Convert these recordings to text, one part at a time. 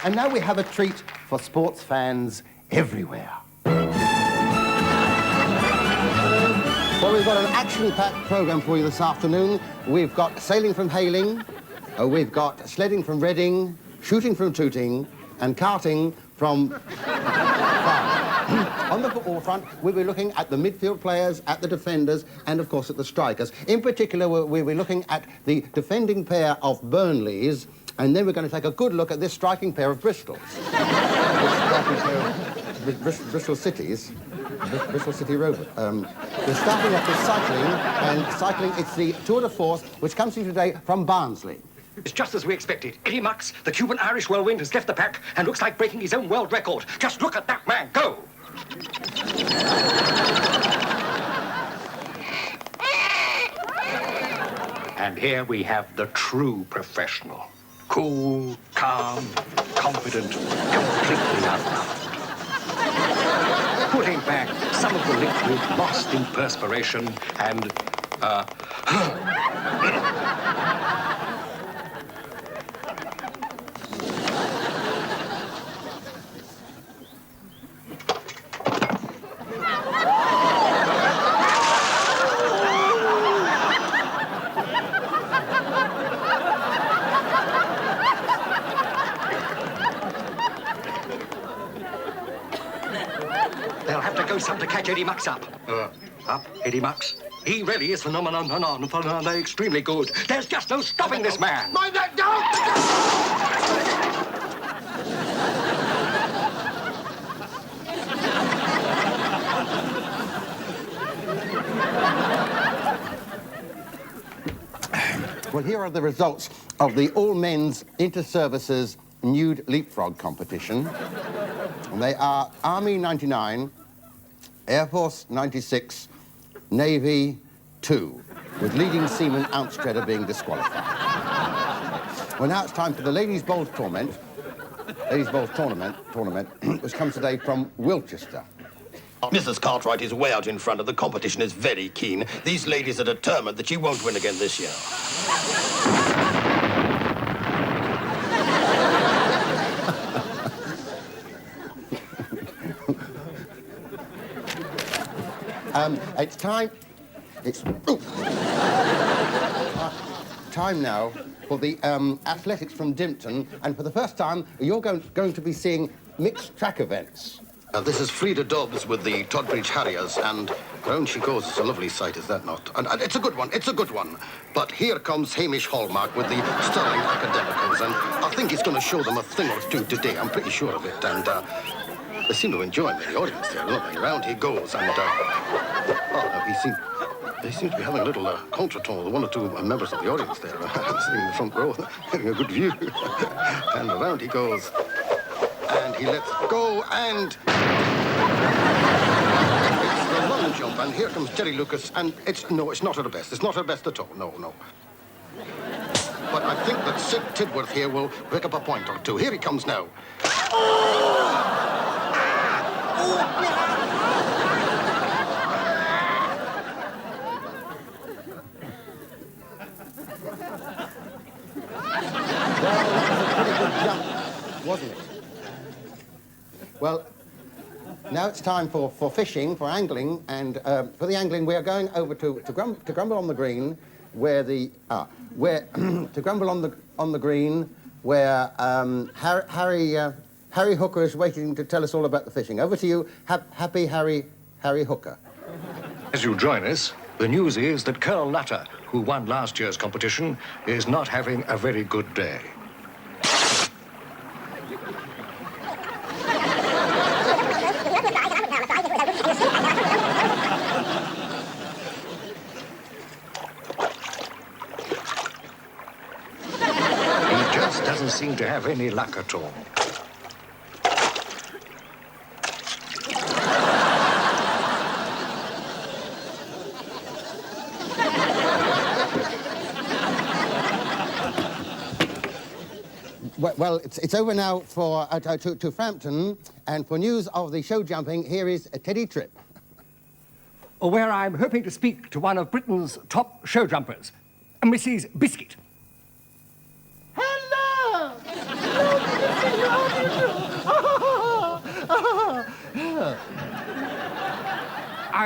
And now we have a treat for sports fans everywhere. Well, we've got an action-packed programme for you this afternoon. We've got sailing from Hayling, we've got sledding from Reading, shooting from Tooting, and karting from On the football front, we'll be looking at the midfield players, at the defenders, and of course at the strikers. In particular, we'll be looking at the defending pair of Burnleys, and then we're going to take a good look at this striking pair of Bristols. Bristol Cities. Bristol City Rovers. We're starting off with cycling, it's the Tour de Force, which comes to you today from Barnsley. It's just as we expected. Eddie Mux, the Cuban-Irish whirlwind, has left the pack and looks like breaking his own world record. Just look at that man go! And here we have the true professional. Cool, calm, confident, completely unloved. Putting back some of the liquid lost in perspiration and, They'll have to go some to catch Eddie Mux up. Up, Eddie Mux? He really is phenomenally extremely good. There's just no stopping this man. Mind that down! Well, here are the results of the all-men's inter-services nude leapfrog competition. And they are Army 99, Air Force 96, Navy 2, with leading seaman Outstredder being disqualified. Well, now it's time for the Ladies' Bowls tournament, which comes today from Wilchester. Mrs. Cartwright is way out in front, and the competition is very keen. These ladies are determined that she won't win again this year. It's time now for the athletics from Dimpton, and for the first time, you're going to be seeing mixed track events. This is Frida Dobbs with the Todbridge Harriers, and round she goes. It's a lovely sight, is that not? And it's a good one, it's a good one. But here comes Hamish Hallmark with the Sterling Academicals, and I think he's going to show them a thing or two today. I'm pretty sure of it, and they seem to enjoy the audience there, don't they? Round he goes, and they seem to be having a little contretemps with one or two members of the audience there, sitting in the front row, getting a good view. And around he goes, and he lets go, and it's the long jump, and here comes Jerry Lucas, and it's not her best. It's not her best at all, no. But I think that Sid Tidworth here will pick up a point or two. Here he comes now. Wasn't it? Well, now it's time for fishing, for angling, and for the angling we are going over to Grumble on the Green, where to Grumble on the Green, where Harry Hooker is waiting to tell us all about the fishing. Over to you, happy Harry Hooker. As you join us, the news is that Colonel Nutter, who won last year's competition, is not having a very good day. Doesn't seem to have any luck at all. Well, it's over now for to Frampton, and for news of the show jumping, here is Teddy Tripp. Where I'm hoping to speak to one of Britain's top show jumpers, Mrs. Biscuit. Hello! Hello,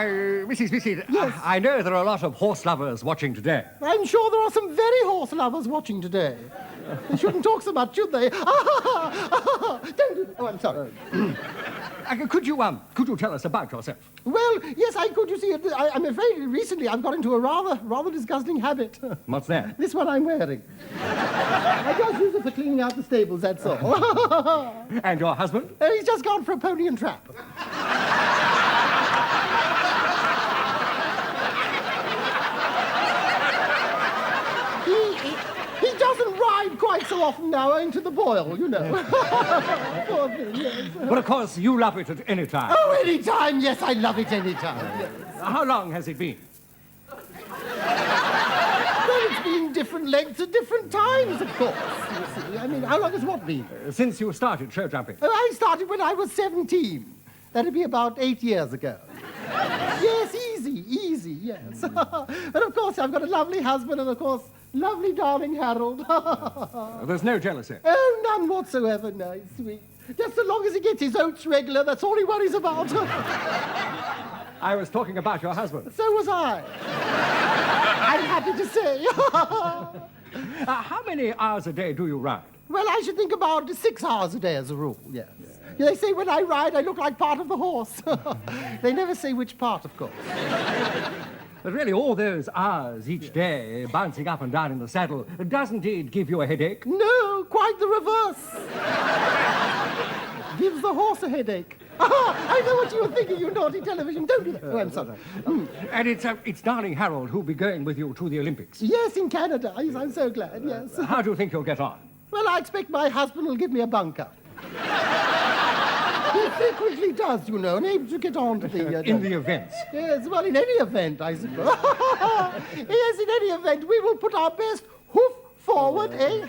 Why, Mrs. Bissett, I know there are a lot of horse lovers watching today. I'm sure there are some very horse lovers watching today. They shouldn't talk so much, should they? Don't do that. Oh, I'm sorry. Could you tell us about yourself? Well, yes, I could. You see, I'm afraid recently I've got into a rather disgusting habit. What's that? This one I'm wearing. I just use it for cleaning out the stables, that's all. And your husband? He's just gone for a pony and trap. He doesn't ride quite so often now, owing to the boil, you know. Poor thing, yes. But of course, you love it at any time. Oh, any time, yes, I love it any time. Yes. How long has it been? Well, it's been different lengths at different times, of course. You see. I mean, how long has what been? Since you started show jumping. Oh, I started when I was 17. That'd be about 8 years ago. Yes, easy, yes. But of course, I've got a lovely husband and, of course, lovely darling Harold. There's no jealousy. Oh, none whatsoever, no, he's sweet. Just so long as he gets his oats regular, that's all he worries about. I was talking about your husband. So was I. I'm happy to say. How many hours a day do you ride? Well, I should think about 6 hours a day as a rule, yes. Yeah, they say when I ride, I look like part of the horse. They never say which part, of course. But really, all those hours each day bouncing up and down in the saddle, doesn't it give you a headache? No, quite the reverse. Gives the horse a headache. I know what you were thinking, you naughty television. Don't do that. Oh, I'm sorry. And it's darling Harold who'll be going with you to the Olympics. Yes, in Canada. Yes, I'm so glad, yes. How do you think you'll get on? Well, I expect my husband will give me a bunker. He frequently does, you know, and able to get on to the... In the events? Yes, well, in any event, I suppose. Yes, in any event, we will put our best hoof forward, eh?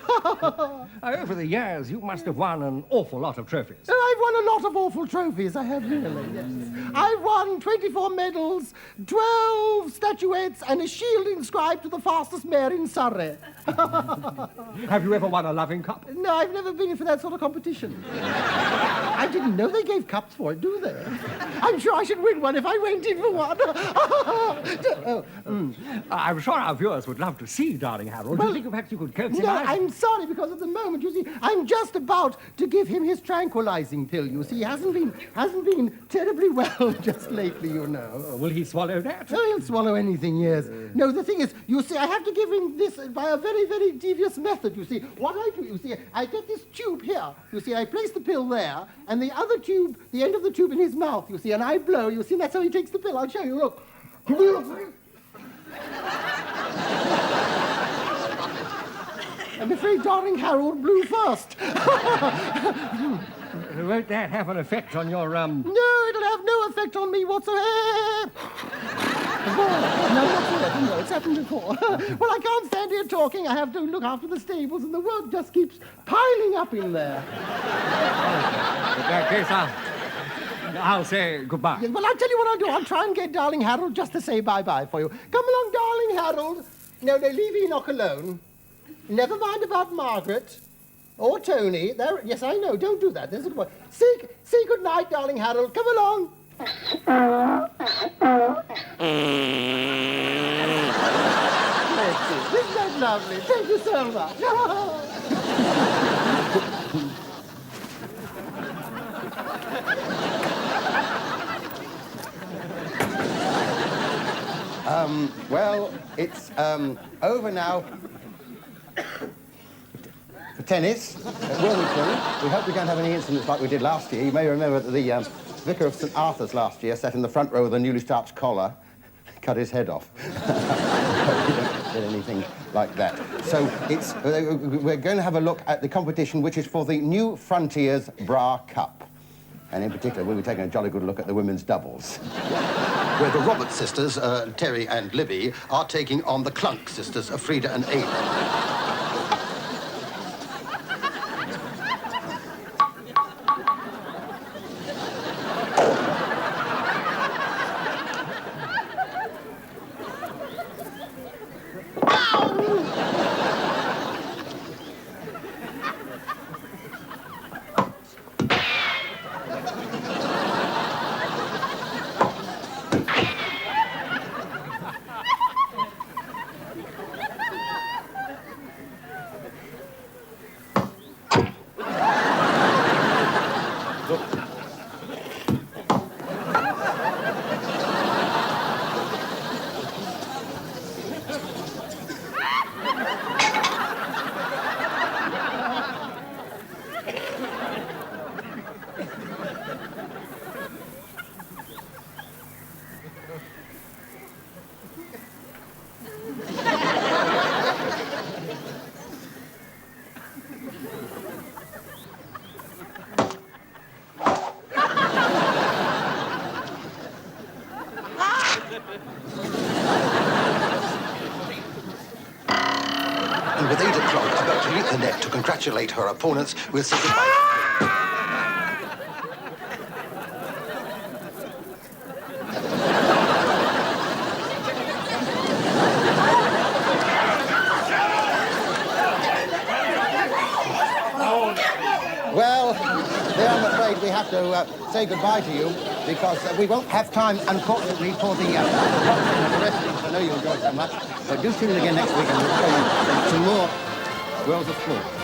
Over the years, you must have won an awful lot of trophies. I've won a lot of awful trophies, I have really, yes. I've won 24 medals, 12 statuettes, and a shield inscribed to the fastest mare in Surrey. Have you ever won a loving cup? No, I've never been in for that sort of competition. I didn't know they gave cups for it, do they? I'm sure I should win one if I went in for one. I'm sure our viewers would love to see darling Harold. Do you think perhaps you could coax him No, out? I'm sorry, because at the moment, you see, I'm just about to give him his tranquilizing pill, you see. He hasn't been terribly well just lately, you know. Will he swallow that? Oh, he'll swallow anything, yes. No, the thing is, you see, I have to give him this by a very, very devious method, you see. What I do, you see, I get this tube here, you see, I place the pill there, and the other tube, the end of the tube in his mouth, you see, and I blow, you see, and that's how he takes the pill. I'll show you, look. I'm afraid darling Harold blew first. Won't that have an effect on your, No, it'll have no effect on me whatsoever. No, no, it's happened before. Well, I can't stand here talking. I have to look after the stables, and the work just keeps piling up in there. In that case, I'll say goodbye. Yes, well, I'll tell you what I'll do. I'll try and get darling Harold just to say bye-bye for you. Come along, darling Harold. No, leave Enoch alone. Never mind about Margaret. Or Tony. There, yes, I know. Don't do that. There's a good boy. Say good night, darling Harold. Come along. Isn't that lovely? Thank you so much. Well, it's over now for tennis at Wilmington. We hope we don't have any incidents like we did last year. You may remember that the Vicar of St. Arthur's last year sat in the front row with a newly starched collar, cut his head off. We don't get anything like that. So it's, we're going to have a look at the competition, which is for the New Frontiers Bra Cup. And in particular, we'll be taking a jolly good look at the women's doubles. Where the Roberts sisters, Terry and Libby, are taking on the Clunk sisters, Frida and Ada. with Ada Clog about to leap the net to congratulate her opponents, we'll say goodbye. Well, there I'm afraid we have to say goodbye to you because we won't have time, unfortunately, for the wrestling I know you enjoyed so much. But do tune in again next week and we'll show you some more Worlds of Sport.